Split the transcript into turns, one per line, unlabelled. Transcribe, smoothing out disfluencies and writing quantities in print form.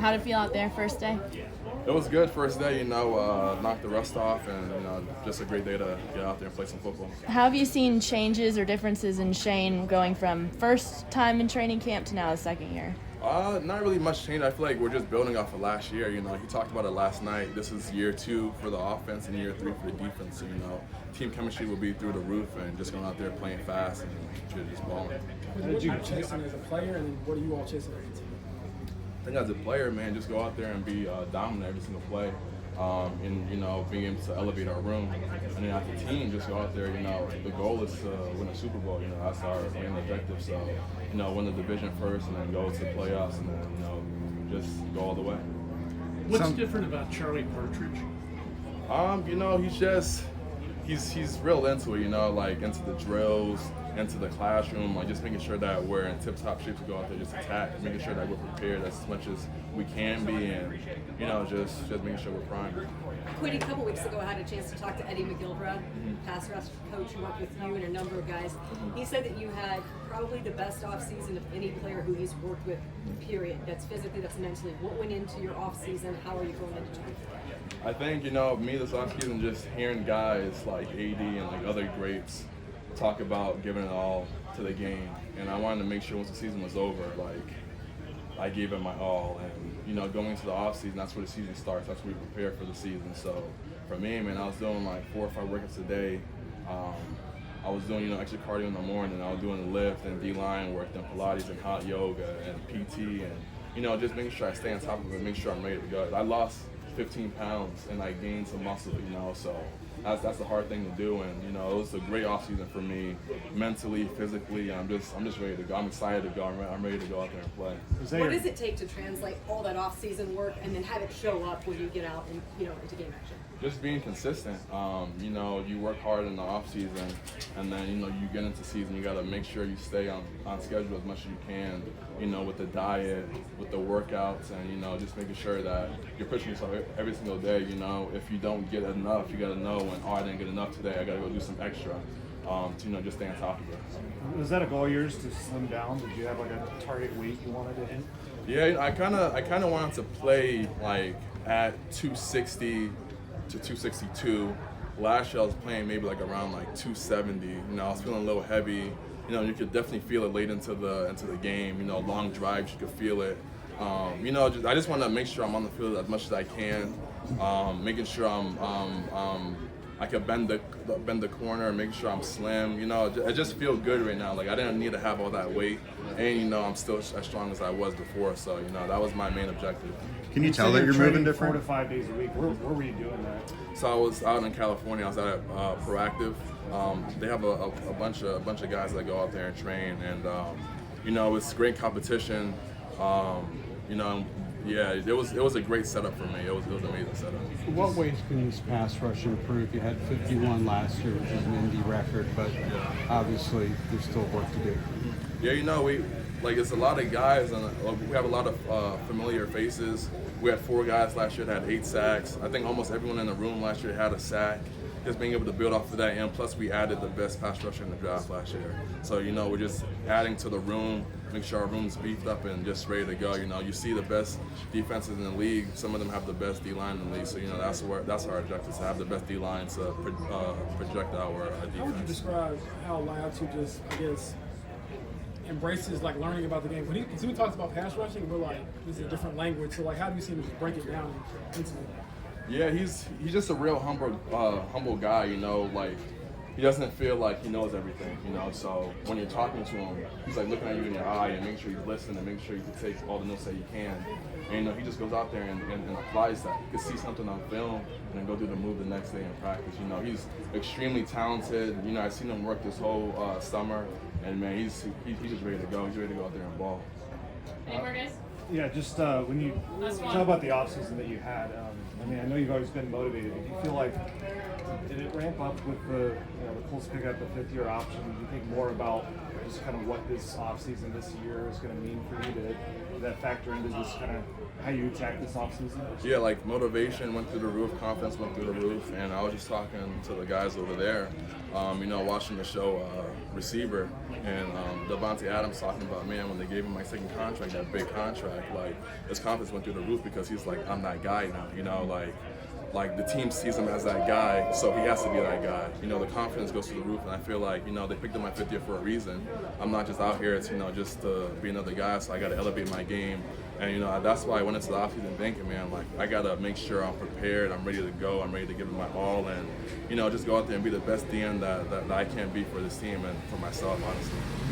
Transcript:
How did it feel out there first day?
It was good first day, knocked the rust off, and just a great day to get out there and play some football.
How have you seen changes or differences in Shane going from first time in training camp to now the second year?
Not really much change. I feel like we're just building off of last year. He talked about it last night. This is year 2 for the offense and year 3 for the defense. So, team chemistry will be through the roof, and just going out there playing fast and just balling.
What are you chasing as a player, and what are you all chasing as a team?
I think as a player, man, just go out there and be dominant every single play. And being able to elevate our room, and then as a team, just go out there. The goal is to win a Super Bowl. That's our main objective. So, win the division first, and then go to the playoffs, and then just go all the way.
What's different about Charlie Partridge?
He's real into it. Like into the drills, into the classroom, like just making sure that we're in tip-top shape to go out there, just attack, making sure that we're prepared as much as we can be, and just making sure we're primed.
Kwity, a couple weeks ago, I had a chance to talk to Eddie McGilvra, pass rush coach who worked with you and a number of guys. He said that you had probably the best offseason of any player who he's worked with, period. That's physically, that's mentally. What went into your offseason? How are you going into it?
I think, me this offseason, just hearing guys like AD and like other greats talk about giving it all to the game, and I wanted to make sure once the season was over, like I gave it my all, and going into the off season, that's where the season starts. That's where we prepare for the season. So for me, man, I was doing like 4 or 5 workouts a day. I was doing extra cardio in the morning. I was doing the lift and D-line work, and Pilates and hot yoga and PT, and just making sure I stay on top of it, make sure I'm ready to go. I lost 15 pounds and I gained some muscle, so that's the hard thing to do, and it was a great off season for me, mentally, physically. I'm just ready to go. I'm excited to go. I'm ready to go out there and play.
What does it take to translate all that off season work and then have it show up when you get out and into game action?
Just being consistent. You work hard in the off season, and then you get into season. You got to make sure you stay on schedule as much as you can. With the diet, with the workouts, and just making sure that you're pushing yourself every single day. If you don't get enough, you got to know when I didn't get enough today. I got to go do some extra. To just stay on top of it.
Was that a goal of yours to slim down? Did you have like a target weight you wanted to hit?
Yeah, I kind of wanted to play like at 260 to 262. Last year I was playing maybe like around like 270. I was feeling a little heavy. You could definitely feel it late into the game. Long drives, you could feel it. I just want to make sure I'm on the field as much as I can. Making sure I can bend the corner, making sure I'm slim. I just feel good right now. Like I didn't need to have all that weight, and I'm still as strong as I was before. So that was my main objective.
Can you tell that you're moving different?
4 to 5 days a week. Where were you doing that?
So I was out in California. I was out at Proactive. They have a bunch of guys that go out there and train, and it's great competition. Yeah, it was a great setup for me. It was an amazing setup.
What ways can this pass rush improve? You had 51 last year, which is an Indy record, but obviously there's still work to do.
Yeah, it's a lot of guys, and we have a lot of familiar faces. We had 4 guys last year that had 8 sacks. I think almost everyone in the room last year had a sack. Just being able to build off of that, and plus we added the best pass rusher in the draft last year. So we're just adding to the room, make sure our room's beefed up and just ready to go. You see the best defenses in the league. Some of them have the best D-line in the league. So that's our objective, to have the best D-line to project our defense.
How would you describe how Latu just, I guess, embraces like learning about the game? When he talks about pass rushing, we're like, this is a different language. So like, how do you see him just break it down instantly?
Yeah, he's just a real humble guy. Like he doesn't feel like he knows everything. So when you're talking to him, he's like looking at you in your eye and making sure he's listening and making sure he can take all the notes that he can. And he just goes out there and applies that. He can see something on film and then go do the move the next day in practice. He's extremely talented. I've seen him work this whole summer, and man, he's just ready to go. He's ready to go out there and ball.
Any more guys?
Yeah, just when you talk about the offseason that you had, I know you've always been motivated. Do you feel like, did it ramp up with the Colts pick up the 5th-year option? Do you think more about just kind of what this offseason this year is going to mean for you? Did that factor into just kind of how you attack this offseason?
Yeah, like motivation went through the roof, confidence went through the roof, and I was just talking to the guys over there, watching the show Receiver, and Devontae Adams talking about, man, when they gave him my second contract, that big contract, like his confidence went through the roof because he's like, I'm that guy now, like the team sees him as that guy, so he has to be that guy. The confidence goes through the roof, and I feel like, they picked up my fifth year for a reason. I'm not just out here to, just to be another guy, so I got to elevate my game. And, that's why I went into the offseason thinking, man, like, I got to make sure I'm prepared, I'm ready to go, I'm ready to give it my all, and, just go out there and be the best DM that I can be for this team and for myself, honestly.